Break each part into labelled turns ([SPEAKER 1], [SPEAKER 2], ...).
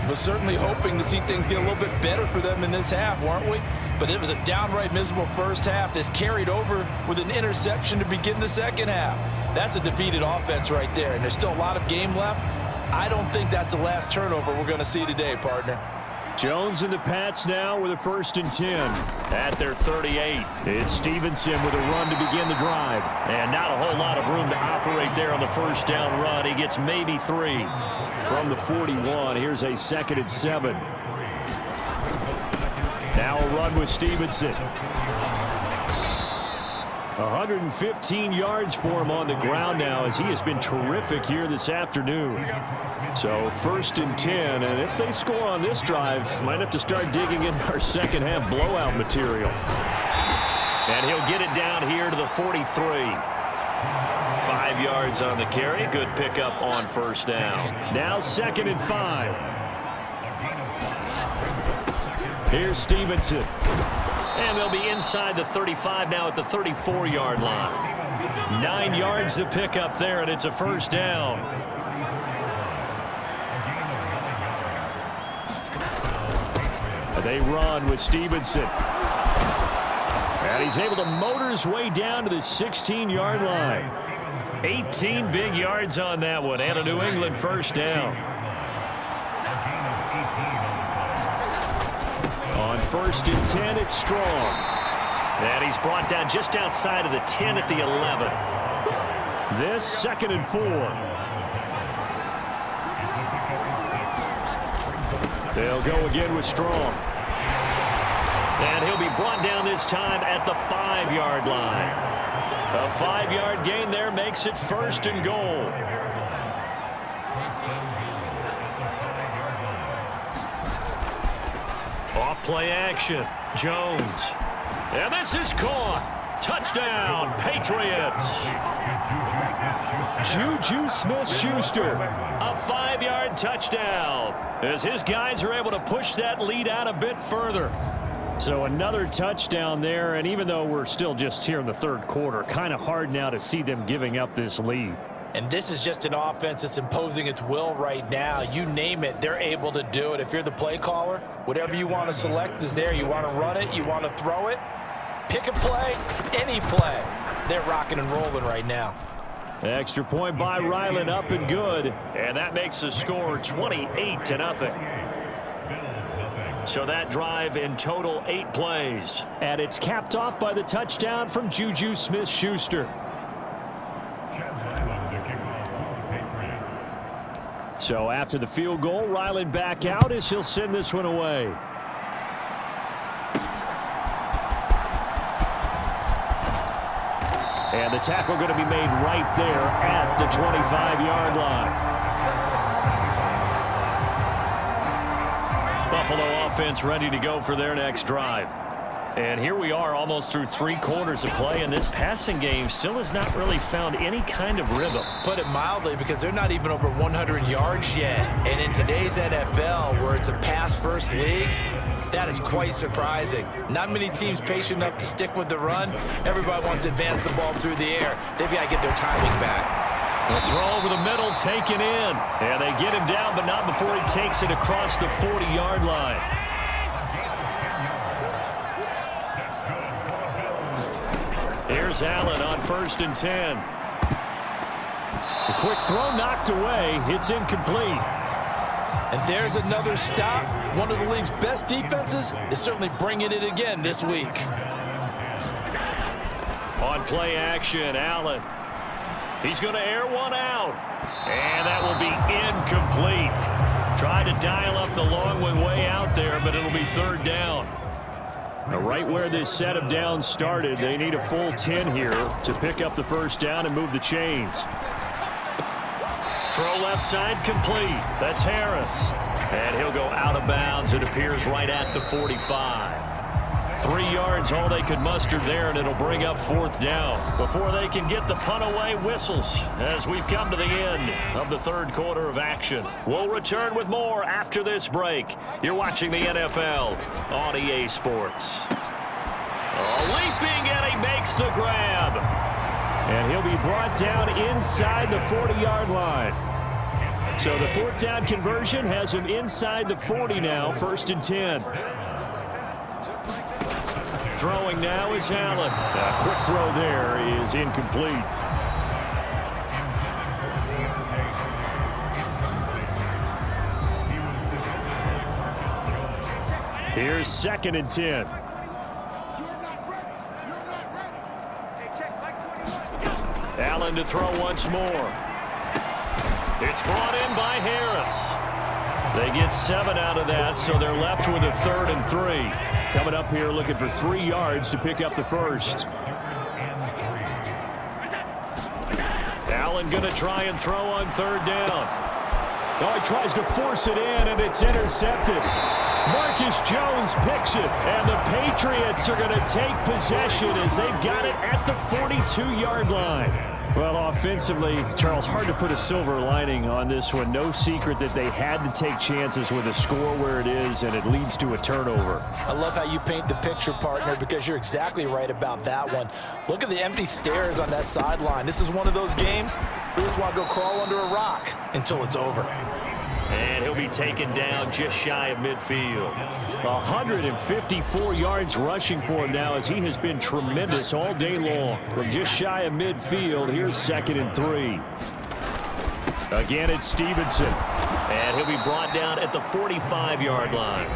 [SPEAKER 1] was certainly hoping to see things get a little bit better for them in this half, weren't we? But it was a downright miserable first half. This carried over with an interception to begin the second half. That's a defeated offense right there, and there's still a lot of game left. I don't think that's the last turnover we're going to see today, partner.
[SPEAKER 2] Jones and the Pats now with a 1st and 10 at their 38. It's Stevenson with a run to begin the drive. And not a whole lot of room to operate there on the first down run. He gets maybe 3 from the 41. Here's a 2nd and 7. Now a run with Stevenson. 115 yards for him on the ground now, as he has been terrific here this afternoon. So 1st and 10, and if they score on this drive, might have to start digging in our second half blowout material. And he'll get it down here to the 43. 5 yards on the carry. Good pickup on 1st down. Now 2nd and 5. Here's Stevenson. And they'll be inside the 35 now at the 34-yard line. 9 yards to pick up there, and it's a 1st down. They run with Stevenson. And he's able to motor his way down to the 16-yard line. 18 big yards on that one, and a New England 1st down. On 1st and 10, it's Strong. And he's brought down just outside of the 10 at the 11. This 2nd and 4. They'll go again with Strong. And he'll be brought down this time at the 5-yard line. A 5-yard gain there makes it 1st and goal. Off play action. Jones. And this is caught. Touchdown, Patriots. Juju Smith-Schuster. A 5-yard touchdown, as his guys are able to push that lead out a bit further. So another touchdown there, and even though we're still just here in the 3rd quarter, kind of hard now to see them giving up this lead.
[SPEAKER 1] And this is just an offense that's imposing its will right now. You name it, they're able to do it. If you're the play caller, whatever you want to select is there. You want to run it, you want to throw it, pick a play, any play. They're rocking and rolling right now.
[SPEAKER 2] Extra point by Ryland, up and good. And that makes the score 28-0. So that drive in total 8 plays. And it's capped off by the touchdown from Juju Smith-Schuster. So after the field goal, Ryland back out as he'll send this one away. And the tackle going to be made right there at the 25-yard line. Buffalo offense ready to go for their next drive. And here we are almost through 3 quarters of play, and this passing game still has not really found any kind of rhythm.
[SPEAKER 1] Put it mildly, because they're not even over 100 yards yet. And in today's NFL, where it's a pass-first league, that is quite surprising. Not many teams patient enough to stick with the run. Everybody wants to advance the ball through the air. They've got to get their timing back.
[SPEAKER 2] The throw over the middle, taken in. And they get him down, but not before he takes it across the 40-yard line. Here's Allen on 1st and 10. The quick throw knocked away. It's incomplete.
[SPEAKER 1] And there's another stop. One of the league's best defenses is certainly bringing it again this week.
[SPEAKER 2] On play action, Allen. He's going to air one out. And that will be incomplete. Tried to dial up the long one way out there, but it'll be 3rd down. Now, right where this set of downs started, they need a full 10 here to pick up the 1st down and move the chains. Throw left side complete. That's Harris. And he'll go out of bounds. It appears right at the 45. 3 yards all they could muster there, and it'll bring up 4th down. Before they can get the punt away, whistles as we've come to the end of the 3rd quarter of action. We'll return with more after this break. You're watching the NFL on EA Sports. Leaping, and he makes the grab. And he'll be brought down inside the 40-yard line. So the fourth down conversion has him inside the 40 now, 1st and 10. Throwing now is Allen. A quick throw there is incomplete. Here's 2nd and 10. Allen to throw once more. It's brought in by Harris. They get 7 out of that, so they're left with a 3rd and 3. Coming up here looking for 3 yards to pick up the first. Allen going to try and throw on 3rd down. Oh, he tries to force it in, and it's intercepted. Marcus Jones picks it, and the Patriots are going to take possession as they've got it at the 42-yard line. Well, offensively, Charles, hard to put a silver lining on this one. No secret that they had to take chances with a score where it is, and it leads to a turnover.
[SPEAKER 1] I love how you paint the picture, partner, because you're exactly right about that one. Look at the empty stares on that sideline. This is one of those games you just want to go crawl under a rock until it's over.
[SPEAKER 2] And he'll be taken down just shy of midfield. 154 yards rushing for him now as he has been tremendous all day long. From just shy of midfield, here's 2nd and 3. Again, it's Stevenson. And he'll be brought down at the 45-yard line.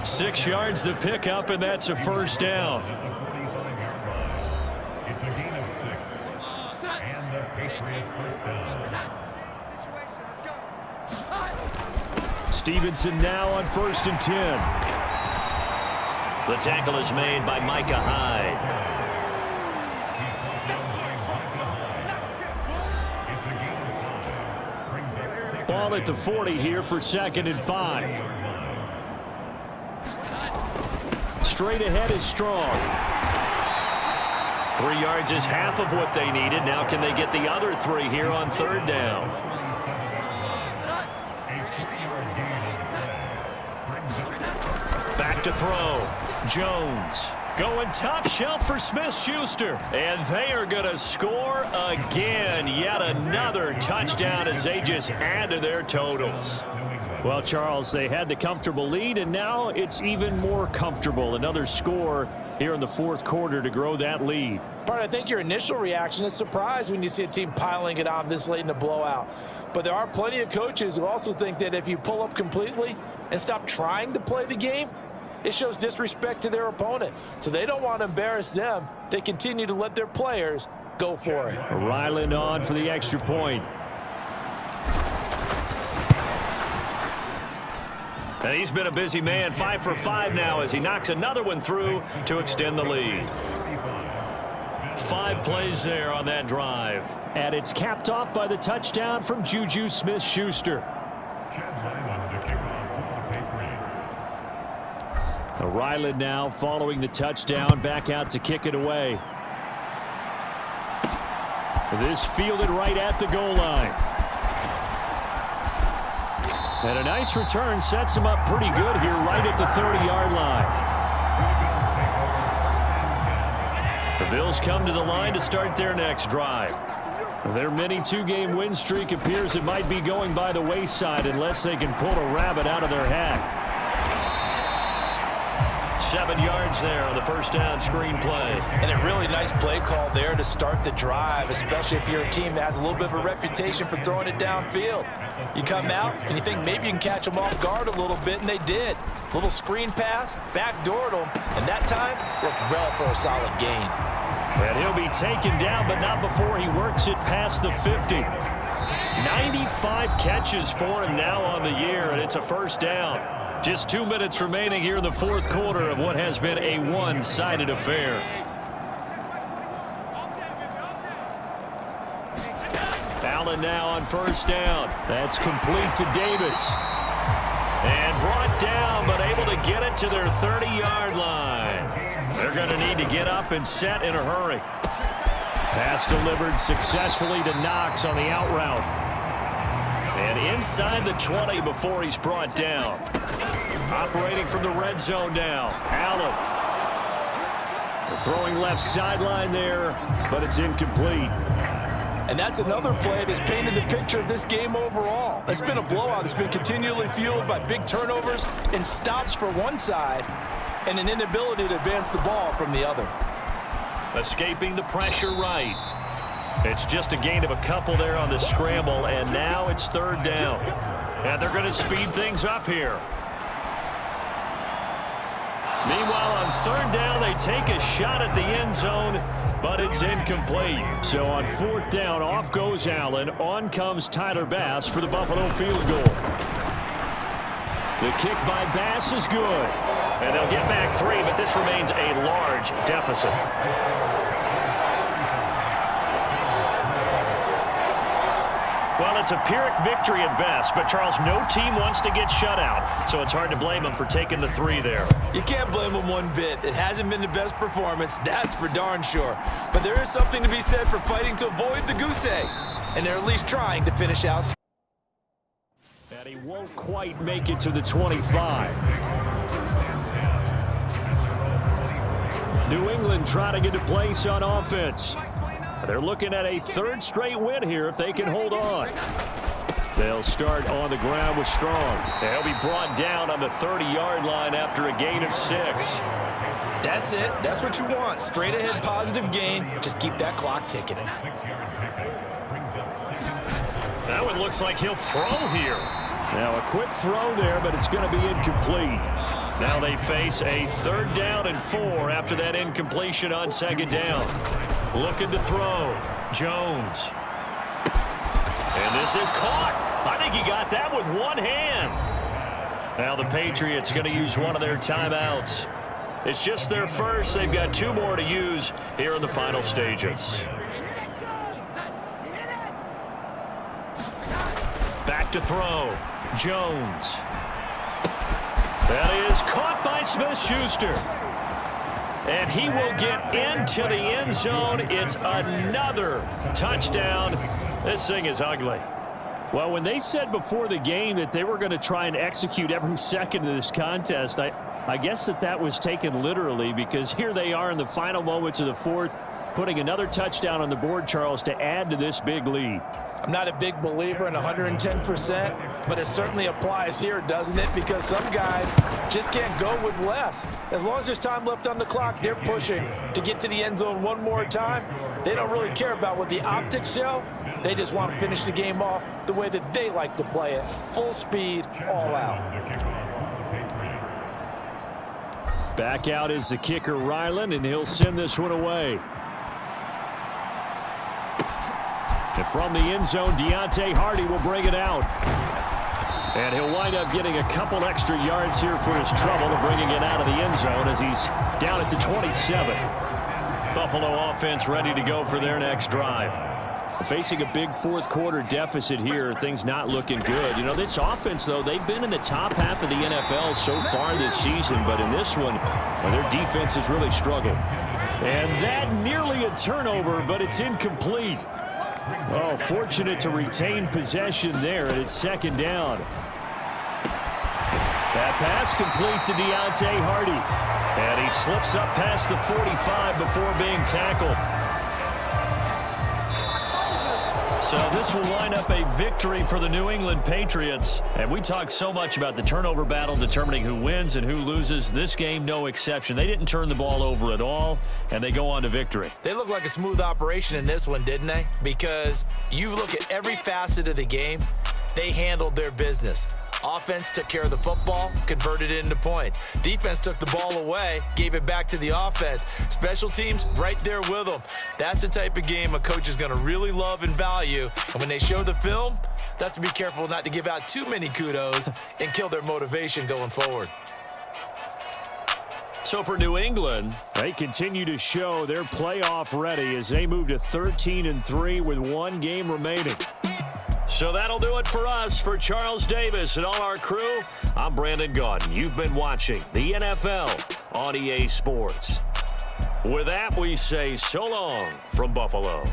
[SPEAKER 2] 6 yards to pick up, and that's a 1st down.
[SPEAKER 3] It's a gain of 6. And the Patriots first down.
[SPEAKER 2] Stevenson now on 1st and 10. The tackle is made by Micah Hyde. Ball at the 40 here for 2nd and 5. Straight ahead is Strong. 3 yards is half of what they needed. Now can they get the other 3 here on 3rd down? Back to throw. Jones going top shelf for Smith-Schuster. And they are going to score again. Yet another touchdown as they just add to their totals. Well, Charles, they had the comfortable lead, and now it's even more comfortable. Another score here in the 4th quarter to grow that lead.
[SPEAKER 1] But I think your initial reaction is surprise when you see a team piling it on this late in the blowout. But there are plenty of coaches who also think that if you pull up completely and stop trying to play the game, it shows disrespect to their opponent. So they don't want to embarrass them. They continue to let their players go for it.
[SPEAKER 2] Ryland on for the extra point. And he's been a busy man, 5 for 5 now as he knocks another one through to extend the lead. 5 plays there on that drive. And it's capped off by the touchdown from Juju Smith-Schuster. Ryland now following the touchdown, back out to kick it away. This fielded right at the goal line. And a nice return sets him up pretty good here right at the 30-yard line. The Bills come to the line to start their next drive. Their mini 2-game win streak appears it might be going by the wayside unless they can pull a rabbit out of their hat. 7 yards there on the first down screen play.
[SPEAKER 1] And a really nice play call there to start the drive, especially if you're a team that has a little bit of a reputation for throwing it downfield. You come out and you think maybe you can catch them off guard a little bit, and they did. Little screen pass, backdoored them, and that time worked well for a solid gain.
[SPEAKER 2] And he'll be taken down, but not before he works it past the 50. 95 catches for him now on the year, and it's a first down. Just 2 minutes remaining here in the 4th quarter of what has been a one-sided affair. Allen now on first down. That's complete to Davis. And brought down, but able to get it to their 30-yard line. They're going to need to get up and set in a hurry. Pass delivered successfully to Knox on the out route. And inside the 20 before he's brought down. Operating from the red zone now. Allen. Throwing left sideline there, but it's incomplete.
[SPEAKER 1] And that's another play that's painted the picture of this game overall. It's been a blowout. It's been continually fueled by big turnovers and stops for one side and an inability to advance the ball from the other.
[SPEAKER 2] Escaping the pressure right. It's just a gain of a couple there on the scramble, and now it's third down. And they're going to speed things up here. Meanwhile, on third down, they take a shot at the end zone, but it's incomplete. So on fourth down, off goes Allen. On comes Tyler Bass for the Buffalo field goal. The kick by Bass is good. And they'll get back 3, but this remains a large deficit. Well, it's a Pyrrhic victory at best, but Charles, no team wants to get shut out, so it's hard to blame them for taking the 3 there.
[SPEAKER 1] You can't blame them one bit. It hasn't been the best performance, that's for darn sure. But there is something to be said for fighting to avoid the goose egg, and they're at least trying to finish out.
[SPEAKER 2] And he won't quite make it to the 25. New England trying to get a place on offense. They're looking at a third straight win here if they can hold on. They'll start on the ground with Strong. They'll be brought down on the 30-yard line after a gain of 6.
[SPEAKER 1] That's it. That's what you want. Straight ahead positive gain. Just keep that clock ticking.
[SPEAKER 2] That one looks like he'll throw here. Now a quick throw there, but it's going to be incomplete. Now they face a third down and 4 after that incompletion on second down. Looking to throw. Jones. And this is caught. I think he got that with one hand. Now the Patriots going to use one of their timeouts. It's just their first. They've got 2 more to use here in the final stages. Back to throw. Jones. That is caught by Smith-Schuster. And he will get into the end zone. It's another touchdown. This thing is ugly. Well, when they said before the game that they were going to try and execute every second of this contest, I guess that was taken literally, because here they are in the final moments of the fourth, putting another touchdown on the board, Charles, to add to this big lead.
[SPEAKER 1] I'm not a big believer in 110%, but it certainly applies here, doesn't it? Because some guys just can't go with less. As long as there's time left on the clock, they're pushing to get to the end zone one more time. They don't really care about what the optics show. They just want to finish the game off the way that they like to play it. Full speed, all out.
[SPEAKER 2] Back out is the kicker, Ryland, and he'll send this one away. And from the end zone, Deontay Hardy will bring it out. And he'll wind up getting a couple extra yards here for his trouble and bringing it out of the end zone as he's down at the 27. Buffalo offense ready to go for their next drive. Facing a big fourth quarter deficit here, things not looking good. You know, this offense, though, they've been in the top half of the NFL so far this season, but in this one, well, their defense has really struggled. And that nearly a turnover, but it's incomplete. Oh, fortunate to retain possession there, and it's second down. That pass complete to Deontay Hardy. And he slips up past the 45 before being tackled. So this will line up a victory for the New England Patriots. And we talk so much about the turnover battle determining who wins and who loses. This game, no exception. They didn't turn the ball over at all, and they go on to victory.
[SPEAKER 1] They look like a smooth operation in this one, didn't they? Because you look at every facet of the game, they handled their business. Offense took care of the football, converted it into points. Defense took the ball away, gave it back to the offense. Special teams right there with them. That's the type of game a coach is going to really love and value. And when they show the film, they have to be careful not to give out too many kudos and kill their motivation going forward.
[SPEAKER 2] So for New England, they continue to show they're playoff ready as they move to 13-3 with 1 game remaining. So that'll do it for us. For Charles Davis and all our crew, I'm Brandon Gaudin. You've been watching the NFL on EA Sports. With that, we say so long from Buffalo.